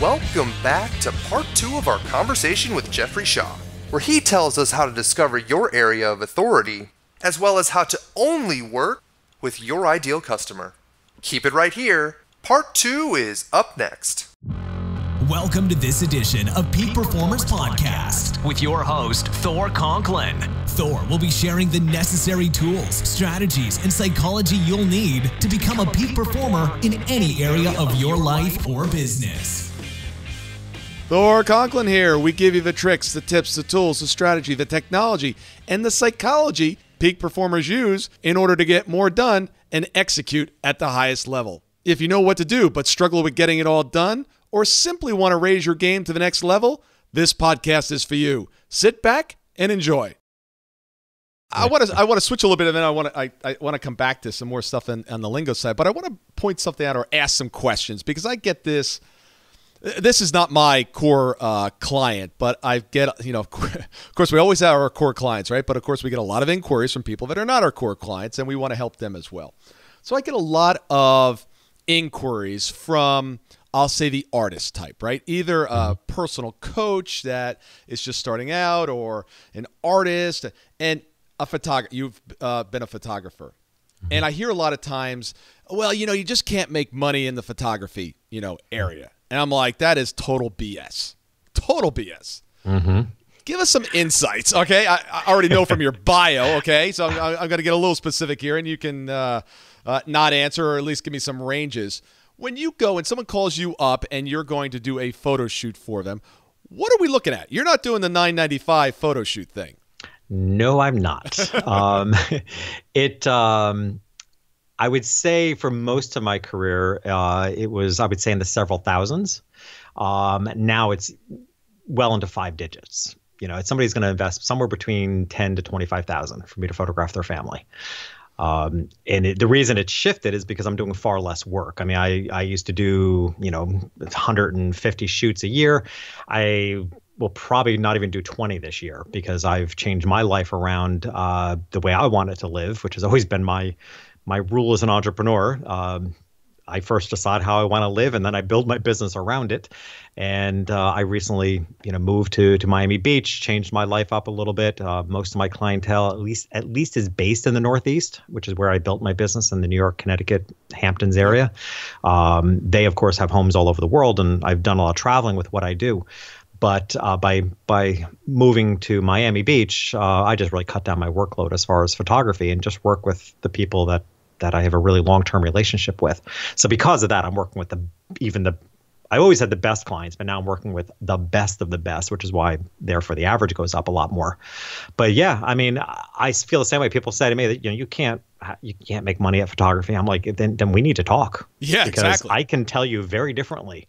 Welcome back to part 2 of our conversation with Jeffrey Shaw, where he tells us how to discover your area of authority, as well as how to only work with your ideal customer. Keep it right here. Part 2 is up next. Welcome to this edition of Peak Performance Podcast with your host, Thor Conklin. Thor will be sharing the necessary tools, strategies, and psychology you'll need to become a peak performer in any area of your life or business. Thor Conklin here. We give you the tricks, the tips, the tools, the strategy, the technology, and the psychology peak performers use in order to get more done and execute at the highest level. If you know what to do but struggle with getting it all done, or simply want to raise your game to the next level, this podcast is for you. Sit back and enjoy. I want to switch a little bit, and then I want to come back to some more stuff on the lingo side. But I want to point something out or ask some questions, because I get this. This is not my core client, but I get, of course, we always have our core clients, right? But of course, we get a lot of inquiries from people that are not our core clients, and we want to help them as well. So I get a lot of inquiries from, I'll say, the artist type, right? Either a personal coach that is just starting out, or an artist, and a photographer. You've been a photographer. And I hear a lot of times, well, you just can't make money in the photography, area. And I'm like, that is total BS. Total BS. Mm-hmm. Give us some insights, okay? I already know from your bio, okay? So I'm going to get a little specific here, and you can not answer, or at least give me some ranges. When you go and someone calls you up and you're going to do a photo shoot for them, what are we looking at? You're not doing the $9.95 photo shoot thing. No, I'm not. I would say for most of my career, it was, I would say, in the several thousands. Now it's well into 5 digits. Somebody's going to invest somewhere between 10 to 25,000 for me to photograph their family. And the reason it shifted is because I'm doing far less work. I mean, I used to do, 150 shoots a year. I will probably not even do 20 this year, because I've changed my life around the way I want it to live, which has always been my rule as an entrepreneur. I first decide how I want to live, and then I build my business around it. And I recently, moved to Miami Beach, changed my life up a little bit. Most of my clientele, at least, is based in the Northeast, which is where I built my business, in the New York, Connecticut, Hamptons area. They, of course, have homes all over the world, and I've done a lot of traveling with what I do. But by moving to Miami Beach, I just really cut down my workload as far as photography, and just work with the people that I have a really long-term relationship with. So because of that, I'm working with I always had the best clients, but now I'm working with the best of the best, which is why therefore the average goes up a lot more. But yeah, I mean, I feel the same way. People say to me that, you can't make money at photography. I'm like, then we need to talk. Yeah, because exactly. I can tell you very differently.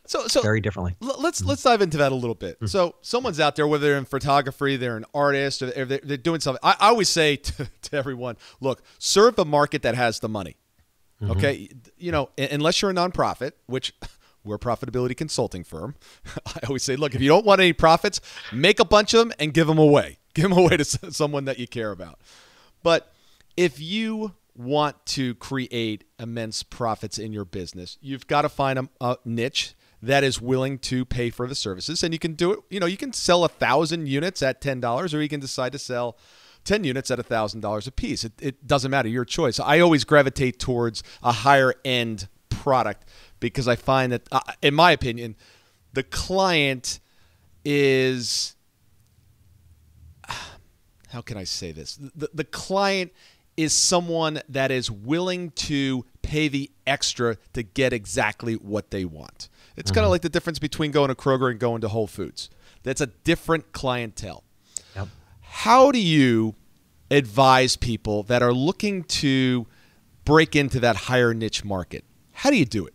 So very differently. Let's dive into that a little bit. So someone's out there, whether they're in photography, they're an artist, or they're doing something. I always say to everyone, look, serve the market that has the money. Mm-hmm. Okay, unless you're a nonprofit, which we're a profitability consulting firm. I always say, look, if you don't want any profits, make a bunch of them and give them away. Give them away to someone that you care about. But if you want to create immense profits in your business, you've got to find a niche that is willing to pay for the services. And you can do it, you can sell 1,000 units at $10, or you can decide to sell 10 units at $1,000 a piece. It doesn't matter, your choice. I always gravitate towards a higher end product, because I find that, in my opinion, the client is, how can I say this? The client is someone that is willing to pay the extra to get exactly what they want. It's kind of like the difference between going to Kroger and going to Whole Foods. That's a different clientele. Yep. How do you advise people that are looking to break into that higher niche market? How do you do it?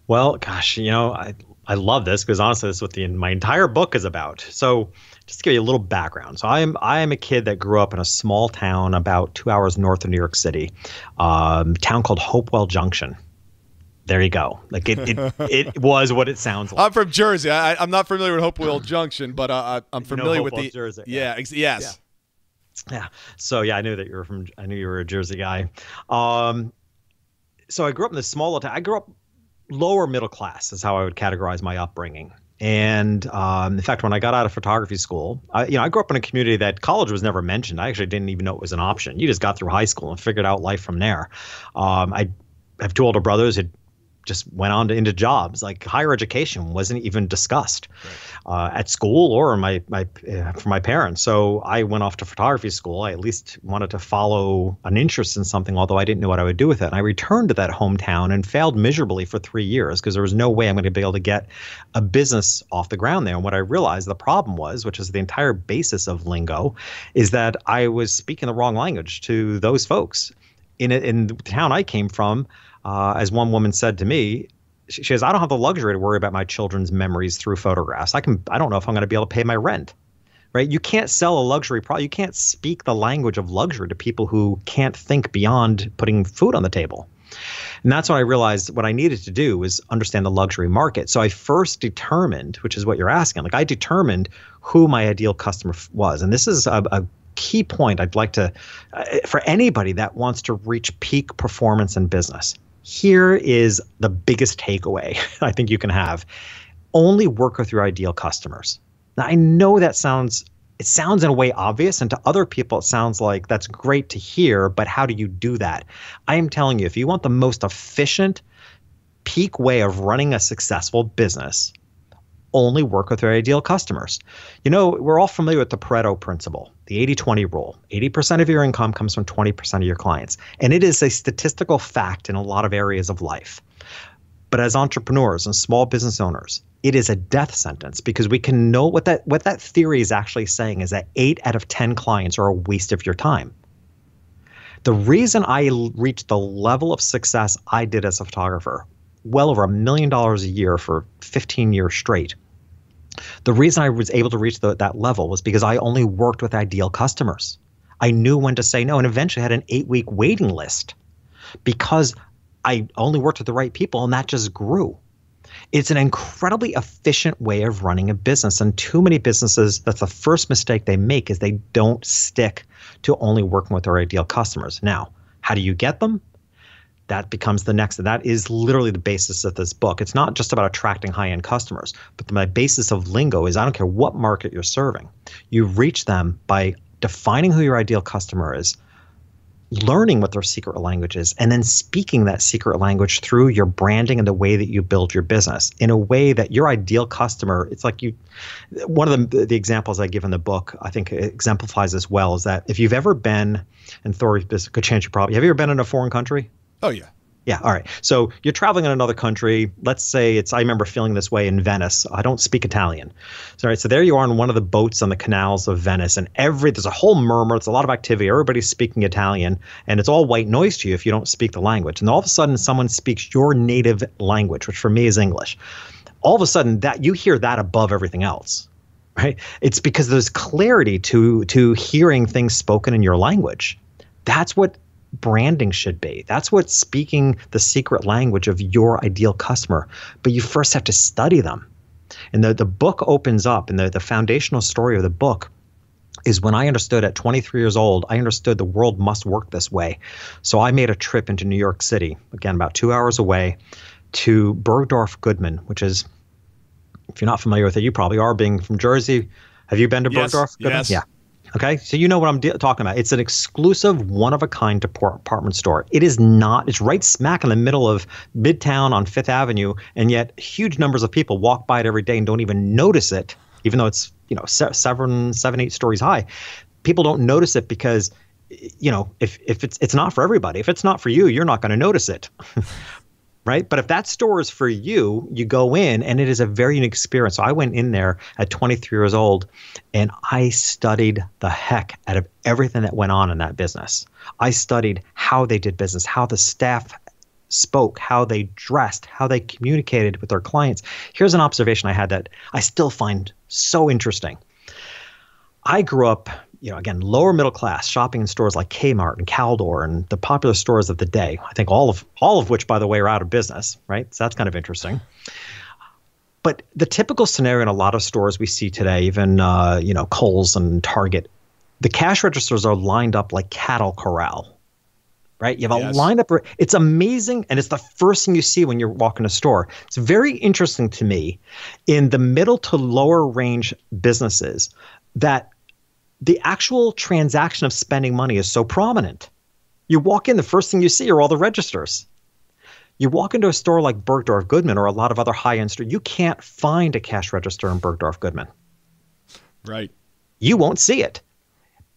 Well, gosh, I love this, because honestly, this is what my entire book is about. So just to give you a little background. So I am a kid that grew up in a small town about 2 hours north of New York City, town called Hopewell Junction. There you go. Like it was what it sounds like. I'm from Jersey. I'm not familiar with Hopewell Junction, but I'm familiar with the Jersey. Yeah. Yes. Yeah. So yeah, I knew you were a Jersey guy. So I grew up in this small town. I grew up lower middle class is how I would categorize my upbringing. And in fact, when I got out of photography school, I grew up in a community that college was never mentioned. I actually didn't even know it was an option. You just got through high school and figured out life from there. I have two older brothers who just went on into jobs. Like higher education wasn't even discussed at school or for my parents. So I went off to photography school. I at least wanted to follow an interest in something, although I didn't know what I would do with it. And I returned to that hometown and failed miserably for 3 years because there was no way I'm going to be able to get a business off the ground there. And what I realized the problem was, which is the entire basis of Lingo, is that I was speaking the wrong language to those folks. In the town I came from, as one woman said to me, she says, I don't have the luxury to worry about my children's memories through photographs. I don't know if I'm going to be able to pay my rent, right? You can't sell a luxury product. You can't speak the language of luxury to people who can't think beyond putting food on the table. And that's when I realized what I needed to do was understand the luxury market. So I first determined, which is what you're asking, I determined who my ideal customer was. And this is a key point I'd like to, for anybody that wants to reach peak performance in business. Here is the biggest takeaway I think you can have. Only work with your ideal customers. Now, I know that sounds in a way obvious, and to other people it sounds like that's great to hear, but how do you do that? I am telling you, if you want the most efficient, peak way of running a successful business, only work with your ideal customers. We're all familiar with the Pareto principle, the 80-20 rule. 80% of your income comes from 20% of your clients. And it is a statistical fact in a lot of areas of life. But as entrepreneurs and small business owners, it is a death sentence because we can know what that theory is actually saying is that 8 out of 10 clients are a waste of your time. The reason I reached the level of success I did as a photographer, well over $1 million a year for 15 years straight. The reason I was able to reach that level was because I only worked with ideal customers. I knew when to say no and eventually had an 8-week waiting list because I only worked with the right people and that just grew. It's an incredibly efficient way of running a business. And too many businesses, that's the first mistake they make is they don't stick to only working with their ideal customers. Now, how do you get them? That becomes the next. That is literally the basis of this book. It's not just about attracting high-end customers, but the basis of Lingo is I don't care what market you're serving. You reach them by defining who your ideal customer is, learning what their secret language is, and then speaking that secret language through your branding and the way that you build your business in a way that your ideal customer, it's like one of the examples I give in the book, I think exemplifies this well, is that if you've ever been, and Thor, this could change your problem, have you ever been in a foreign country? Oh, yeah. Yeah. All right. So you're traveling in another country. Let's say I remember feeling this way in Venice. I don't speak Italian. So there you are on one of the boats on the canals of Venice, and there's a whole murmur. It's a lot of activity. Everybody's speaking Italian, and it's all white noise to you if you don't speak the language. And all of a sudden, someone speaks your native language, which for me is English. All of a sudden, that you hear that above everything else, right? It's because there's clarity to hearing things spoken in your language. That's what branding should be. That's what speaking the secret language of your ideal customer. But you first have to study them. And the book opens up, and the foundational story of the book is when I understood at 23 years old, I understood the world must work this way. So I made a trip into New York City, again, about 2 hours away, to Bergdorf Goodman, which is, if you're not familiar with it, you probably are, being from Jersey. Have you been to Bergdorf Goodman? Yes. Yeah. Okay, so you know what I'm talking about. It's an exclusive, one-of-a-kind department store. It's right smack in the middle of Midtown on Fifth Avenue, and yet huge numbers of people walk by it every day and don't even notice it, even though it's 7-8 stories high. People don't notice it because, if it's not for everybody. If it's not for you, you're not going to notice it. Right? But if that store is for you, you go in and it is a very unique experience. So I went in there at 23 years old and I studied the heck out of everything that went on in that business. I studied how they did business, how the staff spoke, how they dressed, how they communicated with their clients. Here's an observation I had that I still find so interesting. I grew up, again, lower middle class, shopping in stores like Kmart and Caldor and the popular stores of the day. I think all of which, by the way, are out of business, right? So that's kind of interesting. But the typical scenario in a lot of stores we see today, even Kohl's and Target, the cash registers are lined up like cattle corral. right? You have a lineup. It's amazing, and it's the first thing you see when you're walking a store. It's very interesting to me in the middle to lower range businesses that the actual transaction of spending money is so prominent. You walk in, the first thing you see are all the registers. You walk into a store like Bergdorf Goodman or a lot of other high-end stores, you can't find a cash register in Bergdorf Goodman. Right. You won't see it.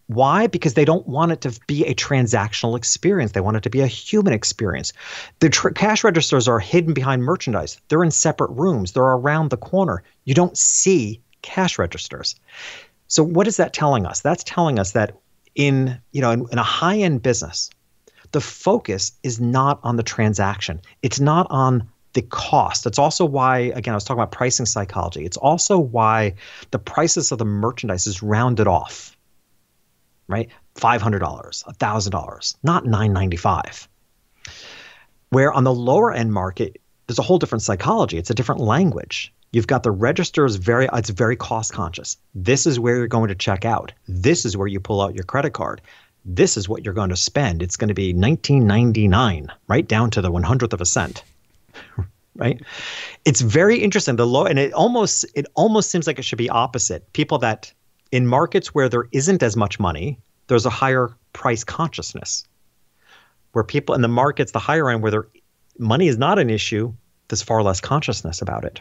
Why? Because they don't want it to be a transactional experience. They want it to be a human experience. The cash registers are hidden behind merchandise. They're in separate rooms. They're around the corner. You don't see cash registers. So what is that telling us? That's telling us that in a high-end business, the focus is not on the transaction. It's not on the cost. It's also why, again, I was talking about pricing psychology. It's also why the prices of the merchandise is rounded off, right? $500, $1,000, not $995. Where on the lower end market, there's a whole different psychology. It's a different language. You've got the registers it's very cost conscious. This is where you're going to check out. This is where you pull out your credit card. This is what you're going to spend. It's going to be $19.99, right down to the 100th of a cent. Right? It's very interesting. And it almost seems like it should be opposite. People that in markets where there isn't as much money, there's a higher price consciousness. Where people in the markets, the higher end, where money is not an issue, there's far less consciousness about it.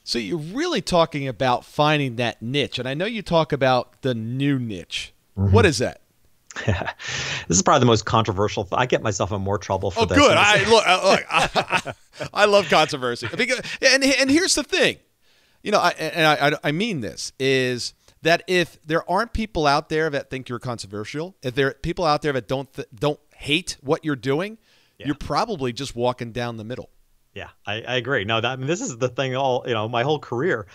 So you're really talking about finding that niche. And I know you talk about the new niche. Mm-hmm. What is that? This is probably the most controversial. I get myself in more trouble for this. Oh, good. I love controversy. And here's the thing, I mean this, is that if there aren't people out there that think you're controversial, if there are people out there that don't hate what you're doing, you're probably just walking down the middle. Yeah, I agree. No, this is the thing my whole career,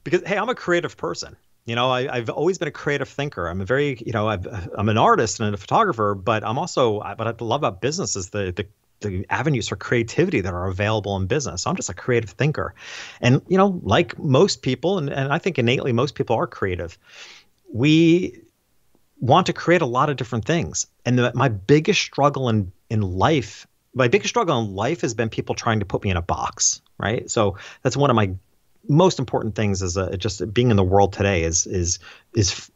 because, hey, I'm a creative person. I've always been a creative thinker. I'm I'm an artist and a photographer, but what I love about business is the avenues for creativity that are available in business. So I'm just a creative thinker. And, like most people, and I think innately most people are creative, we want to create a lot of different things. And my biggest struggle in life has been people trying to put me in a box, right? So that's one of my most important things is just being in the world today is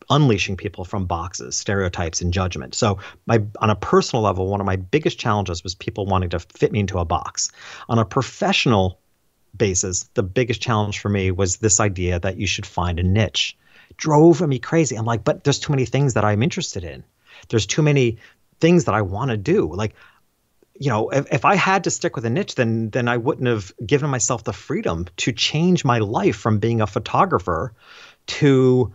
unleashing people from boxes, stereotypes, and judgment. So on a personal level, one of my biggest challenges was people wanting to fit me into a box. On a professional basis, the biggest challenge for me was this idea that you should find a niche. It drove me crazy. I'm like, but there's too many things that I'm interested in. There's too many things that I want to do. Like, if I had to stick with a niche, then I wouldn't have given myself the freedom to change my life from being a photographer to,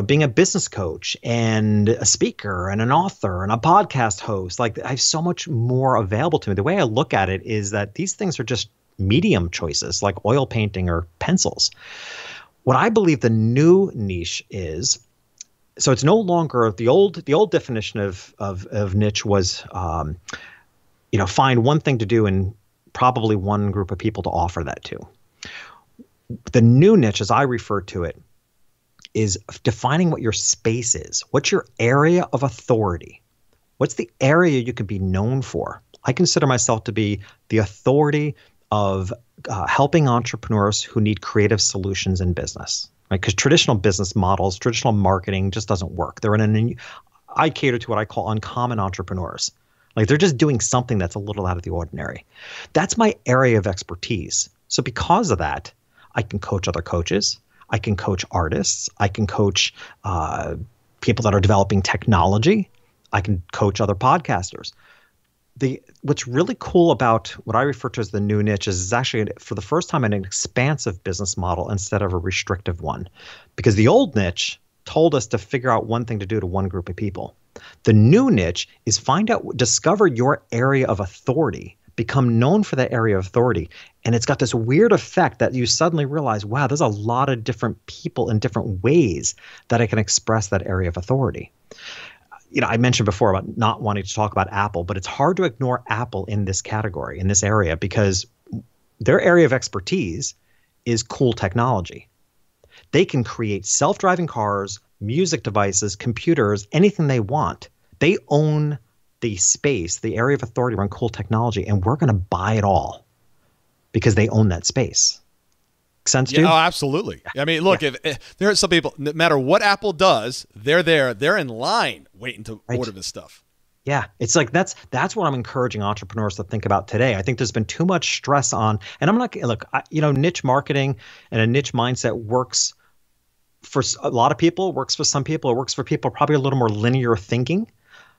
being a business coach and a speaker and an author and a podcast host. Like, I have so much more available to me. The way I look at it is that these things are just medium choices, like oil painting or pencils. What I believe the new niche is, so it's no longer the old definition of niche was, find one thing to do and probably one group of people to offer that to. The new niche, as I refer to it, is defining what your space is. What's your area of authority? What's the area you could be known for? I consider myself to be the authority of helping entrepreneurs who need creative solutions in business. Right? Because traditional business models, traditional marketing just doesn't work. I cater to what I call uncommon entrepreneurs. Like, they're just doing something that's a little out of the ordinary. That's my area of expertise. So because of that, I can coach other coaches. I can coach artists. I can coach people that are developing technology. I can coach other podcasters. What's really cool about what I refer to as the new niche is actually, for the first time, an expansive business model instead of a restrictive one. Because the old niche told us to figure out one thing to do to one group of people. The new niche is discover your area of authority, become known for that area of authority. And it's got this weird effect that you suddenly realize, wow, there's a lot of different people in different ways that I can express that area of authority. I mentioned before about not wanting to talk about Apple, but it's hard to ignore Apple in this category, in this area, because their area of expertise is cool technology. They can create self-driving cars, music devices, computers, anything they want. They own the space, the area of authority around cool technology, and we're going to buy it all because they own that space. Make sense, dude? Oh, absolutely. I mean, look, if there are some people, no matter what Apple does, they're there. They're in line waiting to order this stuff. Yeah, it's like that's what I'm encouraging entrepreneurs to think about today. I think there's been too much stress on, and I'm not look, niche marketing and a niche mindset works for a lot of people, works for some people, it works for people probably a little more linear thinking.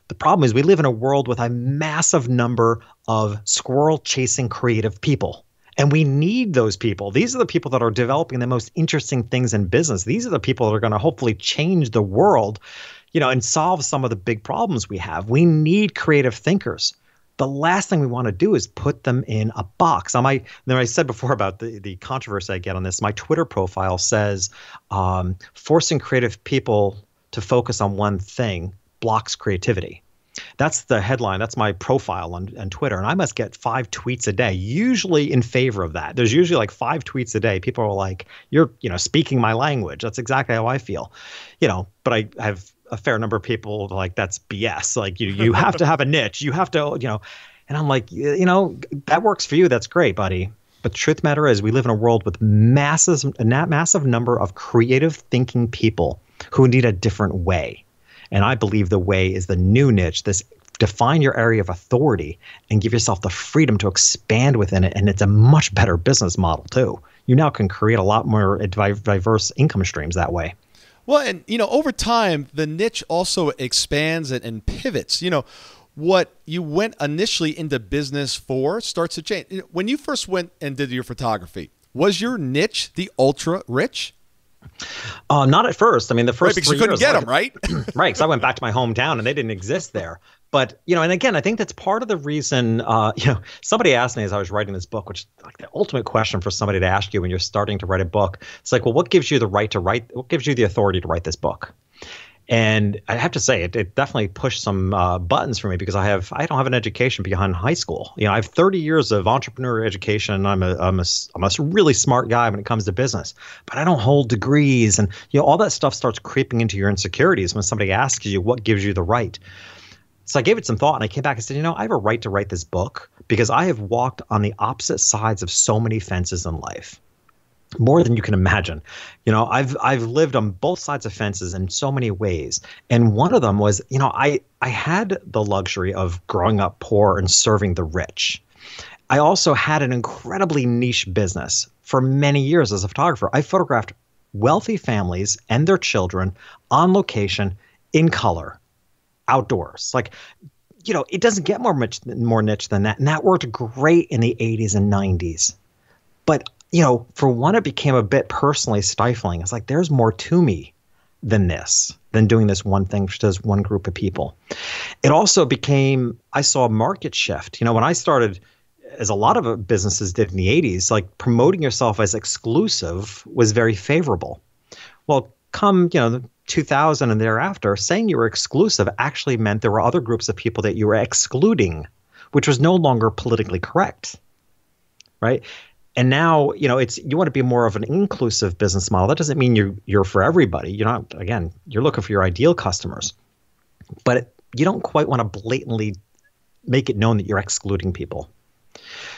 The problem is we live in a world with a massive number of squirrel chasing creative people. And we need those people. These are the people that are developing the most interesting things in business. These are the people that are going to hopefully change the world, and solve some of the big problems we have. We need creative thinkers. The last thing we want to do is put them in a box. I said before about the controversy I get on this. My Twitter profile says forcing creative people to focus on one thing blocks creativity. That's the headline. That's my profile on Twitter. And I must get 5 tweets a day, usually in favor of that. There's usually like 5 tweets a day. People are like, you're, speaking my language. That's exactly how I feel, but I have a fair number of people like, that's BS. Like you have to have a niche. You have to, and I'm like, that works for you. That's great, buddy. But the truth of the matter is we live in a world with massive number of creative thinking people who need a different way. And I believe the way is the new niche, this define your area of authority and give yourself the freedom to expand within it. And it's a much better business model too. You now can create a lot more diverse income streams that way. Well, and, over time, the niche also expands and pivots. What you went initially into business for starts to change. When you first went and did your photography, was your niche the ultra rich? Not at first. I mean, the first 3 because you couldn't get them, right? Right, because I went back to my hometown and they didn't exist there. But, and again, I think that's part of the reason, somebody asked me as I was writing this book, which is like the ultimate question for somebody to ask you when you're starting to write a book. It's like, well, what gives you the right to write? What gives you the authority to write this book? And I have to say, it definitely pushed some buttons for me because I don't have an education beyond high school. I have 30 years of entrepreneurial education. I'm a really smart guy when it comes to business, but I don't hold degrees, and all that stuff starts creeping into your insecurities when somebody asks you what gives you the right. So I gave it some thought, and I came back and said, I have a right to write this book because I have walked on the opposite sides of so many fences in life. More than you can imagine. I've lived on both sides of fences in so many ways. And one of them was, I had the luxury of growing up poor and serving the rich. I also had an incredibly niche business for many years as a photographer. I photographed wealthy families and their children on location in color, outdoors. Like, it doesn't get more niche than that. And that worked great in the 80s and 90s. But for one, it became a bit personally stifling. It's like, there's more to me than doing this one thing for just one group of people. It also became, I saw a market shift. When I started, as a lot of businesses did in the 80s, like promoting yourself as exclusive was very favorable. Well, come, 2000 and thereafter, saying you were exclusive actually meant there were other groups of people that you were excluding, which was no longer politically correct, right? And now, you want to be more of an inclusive business model. That doesn't mean you're for everybody. You're looking for your ideal customers. But you don't quite want to blatantly make it known that you're excluding people.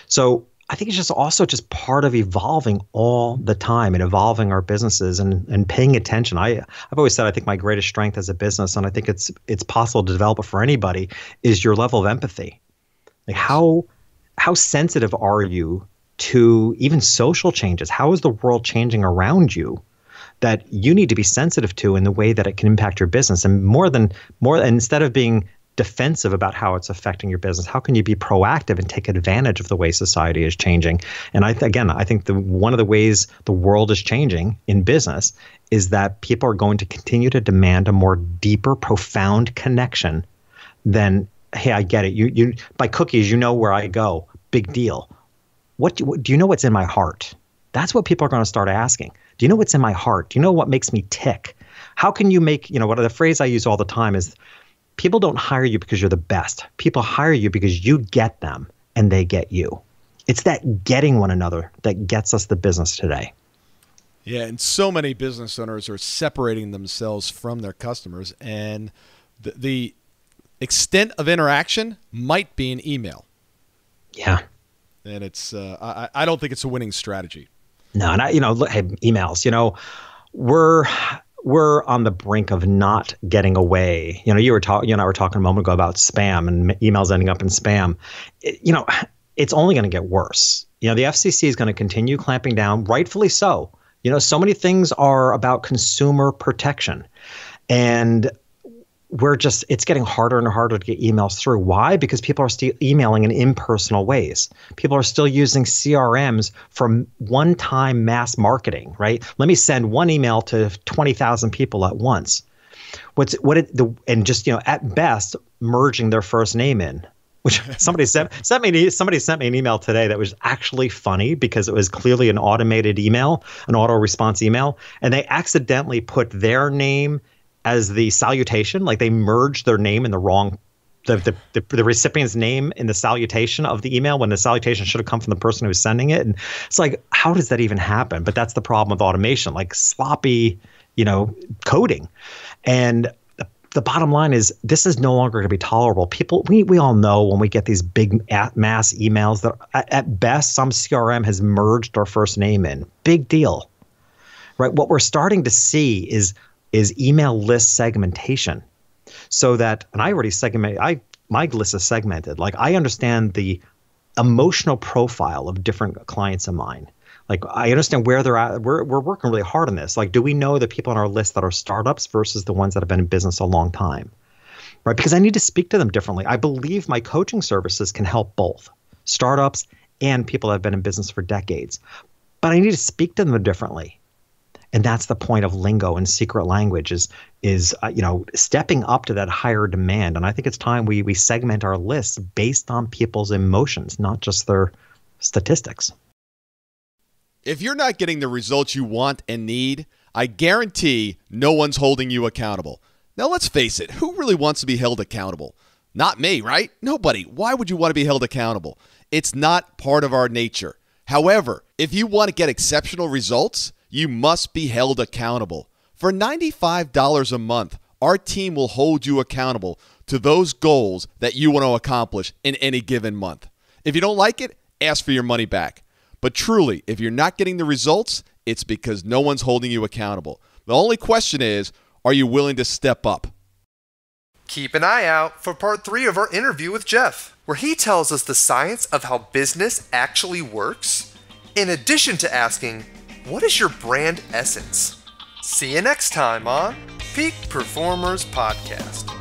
So I think it's just part of evolving all the time and evolving our businesses and paying attention. I've always said I think my greatest strength as a business, and I think it's possible to develop it for anybody, is your level of empathy. Like how sensitive are you to even social changes? How is the world changing around you that you need to be sensitive to in the way that it can impact your business? And instead of being defensive about how it's affecting your business, how can you be proactive and take advantage of the way society is changing? And I think one of the ways the world is changing in business is that people are going to continue to demand a more deeper, profound connection than, hey, I get it. You buy cookies, where I go. Big deal. Do you know what's in my heart? That's what people are going to start asking. Do you know what's in my heart? Do you know what makes me tick? How can you make, what the phrase I use all the time is, people don't hire you because you're the best. People hire you because you get them and they get you. It's that getting one another that gets us the business today. Yeah, and so many business owners are separating themselves from their customers, and the extent of interaction might be an email. Yeah. And it's I don't think it's a winning strategy. No, and look, hey, emails, we're on the brink of not getting away. You and I were talking a moment ago about spam and emails ending up in spam. It's only going to get worse. The FCC is going to continue clamping down, rightfully so. So many things are about consumer protection, and it's getting harder and harder to get emails through. Why? Because people are still emailing in impersonal ways. People are still using CRMs for one-time mass marketing, right? Let me send one email to 20,000 people at once. At best merging their first name in. Which somebody sent me an email today that was actually funny because it was clearly an automated email, an auto response email, and they accidentally put their name as the salutation. Like they merged their name in the wrong, the recipient's name in the salutation of the email when the salutation should have come from the person who was sending it. And it's like, how does that even happen? But that's the problem with automation, like sloppy, coding. And the bottom line is this is no longer going to be tolerable. People, we all know when we get these big mass emails that at best some CRM has merged our first name in. Big deal, right? What we're starting to see is email list segmentation, so that, and I already my list is segmented. Like I understand the emotional profile of different clients of mine. Like I understand where they're at. We're working really hard on this. Like, do we know the people on our list that are startups versus the ones that have been in business a long time, right? Because I need to speak to them differently. I believe my coaching services can help both startups and people that have been in business for decades, but I need to speak to them differently. And that's the point of lingo and secret language is stepping up to that higher demand. And I think it's time we segment our lists based on people's emotions, not just their statistics. If you're not getting the results you want and need, I guarantee no one's holding you accountable. Now, let's face it, who really wants to be held accountable? Not me, right? Nobody. Why would you want to be held accountable? It's not part of our nature. However, if you want to get exceptional results, you must be held accountable. For $95 a month, our team will hold you accountable to those goals that you want to accomplish in any given month. If you don't like it, ask for your money back. But truly, if you're not getting the results, it's because no one's holding you accountable. The only question is, are you willing to step up? Keep an eye out for part 3 of our interview with Jeff, where he tells us the science of how business actually works, in addition to asking, what is your brand essence? See you next time on Peak Performers Podcast.